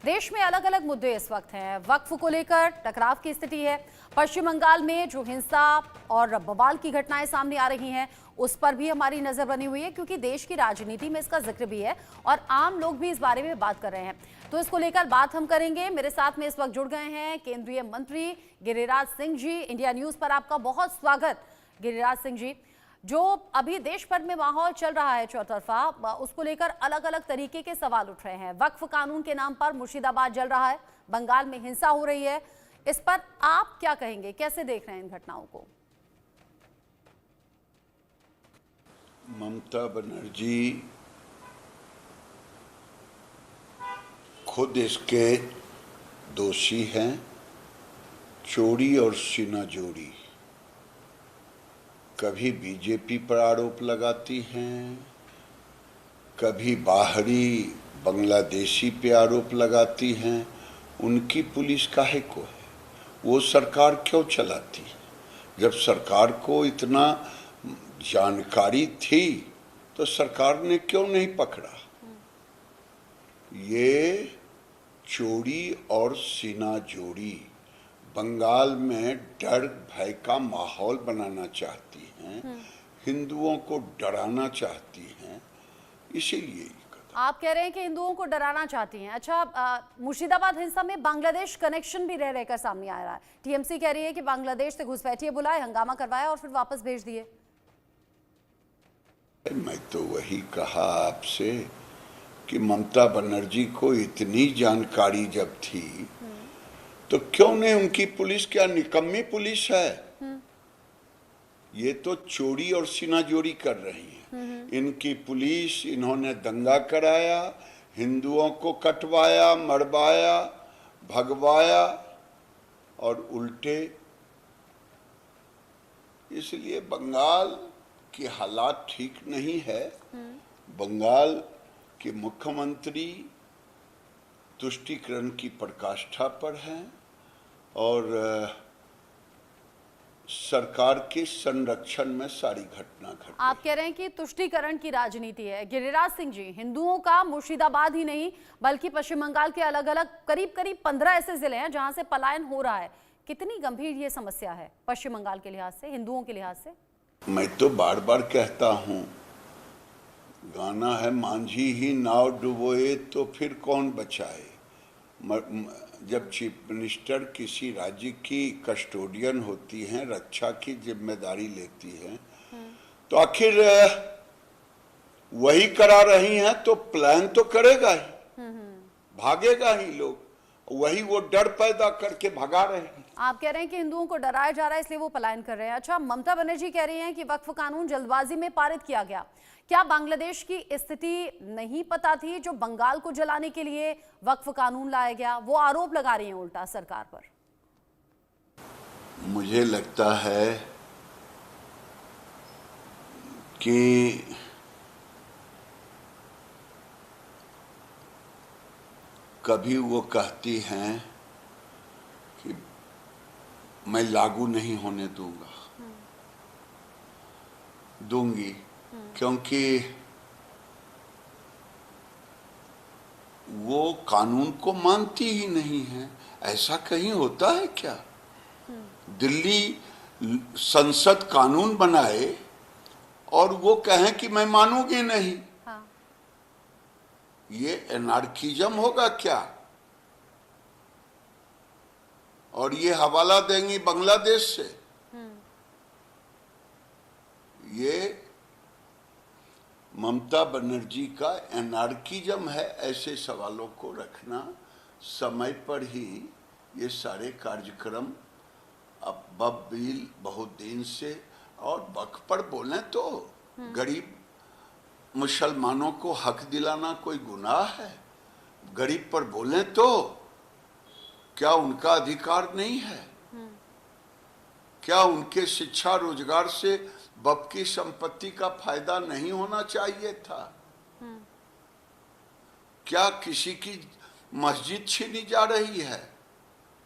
देश में अलग अलग मुद्दे इस वक्त हैं। वक्फ को लेकर टकराव की स्थिति है। पश्चिम बंगाल में जो हिंसा और बवाल की घटनाएं सामने आ रही हैं उस पर भी हमारी नजर बनी हुई है, क्योंकि देश की राजनीति में इसका जिक्र भी है और आम लोग भी इस बारे में बात कर रहे हैं। तो इसको लेकर बात हम करेंगे। मेरे साथ में इस वक्त जुड़ गए हैं केंद्रीय मंत्री गिरिराज सिंह जी। इंडिया न्यूज पर आपका बहुत स्वागत गिरिराज सिंह जी। जो अभी देश भर में माहौल चल रहा है चौतरफा, उसको लेकर अलग अलग तरीके के सवाल उठ रहे हैं। वक्फ कानून के नाम पर मुर्शिदाबाद जल रहा है, बंगाल में हिंसा हो रही है, इस पर आप क्या कहेंगे, कैसे देख रहे हैं इन घटनाओं को? ममता बनर्जी खुद इसके दोषी हैं। चोरी और सीना जोड़ी, कभी बीजेपी पर आरोप लगाती हैं, कभी बाहरी बांग्लादेशी पे आरोप लगाती हैं। उनकी पुलिस काहे को है? वो सरकार क्यों चलाती है? जब सरकार को इतना जानकारी थी तो सरकार ने क्यों नहीं पकड़ा? ये चोरी और सीना जोड़ी बंगाल में डर भय का माहौल बनाना चाहती हैं, हिंदुओं को डराना चाहती हैं, इसीलिए आप कह रहे हैं कि हिंदुओं को डराना चाहती हैं। अच्छा, मुर्शिदाबाद हिंसा में बांग्लादेश कनेक्शन भी रह रहकर सामने आ रहा है। टीएमसी कह रही है कि बांग्लादेश से घुसपैठिए बुलाए, हंगामा करवाया और फिर वापस भेज दिए। मैं तो वही कहा आपसे कि ममता बनर्जी को इतनी जानकारी जब थी तो क्यों नहीं? उनकी पुलिस क्या निकम्मी पुलिस है? ये तो चोरी और सीनाजोरी कर रही है। इनकी पुलिस, इन्होंने दंगा कराया, हिंदुओं को कटवाया, मरवाया, भगवाया और उल्टे। इसलिए बंगाल की हालात ठीक नहीं है। बंगाल के मुख्यमंत्री तुष्टीकरण की प्रकाष्ठा पर हैं और सरकार के संरक्षण में सारी घटना घट। आप कह रहे हैं कि तुष्टीकरण की राजनीति है। गिरिराज सिंह जी, हिंदुओं का मुर्शिदाबाद ही नहीं बल्कि पश्चिम बंगाल के अलग अलग करीब 15 ऐसे जिले हैं जहां से पलायन हो रहा है। कितनी गंभीर ये समस्या है पश्चिम बंगाल के लिहाज से, हिंदुओं के लिहाज से? मैं तो बार बार कहता हूं, गाना है मांझी ही नाव डुबोए तो फिर कौन बचाए। जब चीफ मिनिस्टर किसी राज्य की कस्टोडियन होती हैं, रक्षा की जिम्मेदारी लेती हैं, तो आखिर वही करा रही हैं तो प्लान तो करेगा ही, भागेगा ही लोग। वही वो डर पैदा करके भगा रहे हैं। आप कह रहे हैं कि हिंदुओं को डराया जा रहा है इसलिए वो पलायन कर रहे हैं। अच्छा, ममता बनर्जी कह रही हैं कि वक्फ कानून जल्दबाजी में पारित किया गया। क्या बांग्लादेश की स्थिति नहीं पता थी जो बंगाल को जलाने के लिए वक्फ कानून लाया गया? वो आरोप लगा रही हैं उल्टा सरकार पर। मुझे लगता है कि कभी वो कहती हैं कि मैं लागू नहीं होने दूंगी, क्योंकि वो कानून को मानती ही नहीं है। ऐसा कहीं होता है क्या? दिल्ली संसद कानून बनाए और वो कहें कि मैं मानूंगी नहीं। हाँ। ये एनार्किज्म होगा क्या? और ये हवाला देंगी बांग्लादेश से। ये ममता बनर्जी का एनार्किज्म है। ऐसे सवालों को रखना समय पर ही ये सारे कार्यक्रम अब बिल बहुत दिन से। और वक्फ पर बोले तो गरीब मुसलमानों को हक दिलाना कोई गुनाह है? गरीब पर बोले तो क्या उनका अधिकार नहीं है? क्या उनके शिक्षा रोजगार से बाप की संपत्ति का फायदा नहीं होना चाहिए था? क्या किसी की मस्जिद छीनी जा रही है?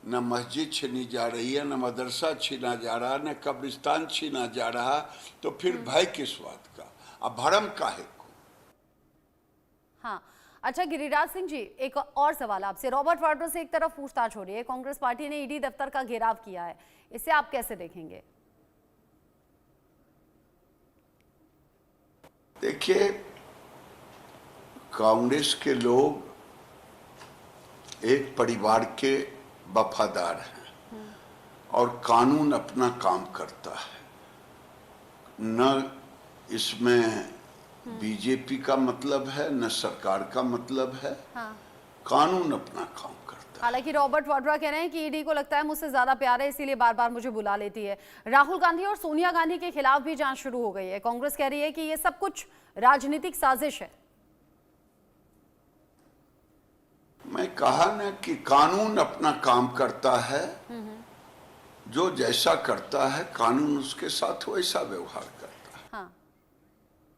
न मस्जिद छीनी जा रही है, न मदरसा छीना जा रहा, न कब्रिस्तान छीना जा रहा। तो फिर भय किस बात का? अब भरम काहे को? हाँ, अच्छा गिरिराज सिंह जी, एक और सवाल आपसे। रॉबर्ट वाड्रा से एक तरफ पूछताछ हो रही है, कांग्रेस पार्टी ने ईडी दफ्तर का घेराव किया है, इसे आप कैसे देखेंगे? देखिए, कांग्रेस के लोग एक परिवार के वफादार हैं और कानून अपना काम करता है। न इसमें बीजेपी का मतलब है, न सरकार का मतलब है। हाँ। कानून अपना काम करता है। हालांकि रॉबर्ट वाड्रा कह रहे हैं कि ईडी को लगता है मुझसे ज्यादा प्यार है, इसीलिए बार बार मुझे बुला लेती है। राहुल गांधी और सोनिया गांधी के खिलाफ भी जांच शुरू हो गई है। कांग्रेस कह रही है कि ये सब कुछ राजनीतिक साजिश है। मैं कहा ना कि कानून अपना काम करता है। जो जैसा करता है कानून उसके साथ वैसा व्यवहार करता है। हाँ,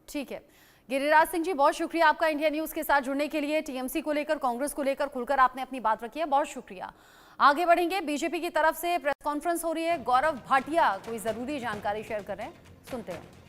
ठीक है। गिरिराज सिंह जी, बहुत शुक्रिया आपका इंडिया न्यूज के साथ जुड़ने के लिए। टीएमसी को लेकर, कांग्रेस को लेकर खुलकर आपने अपनी बात रखी है, बहुत शुक्रिया। आगे बढ़ेंगे। बीजेपी की तरफ से प्रेस कॉन्फ्रेंस हो रही है, गौरव भाटिया कोई जरूरी जानकारी शेयर कर रहे हैं, सुनते हैं।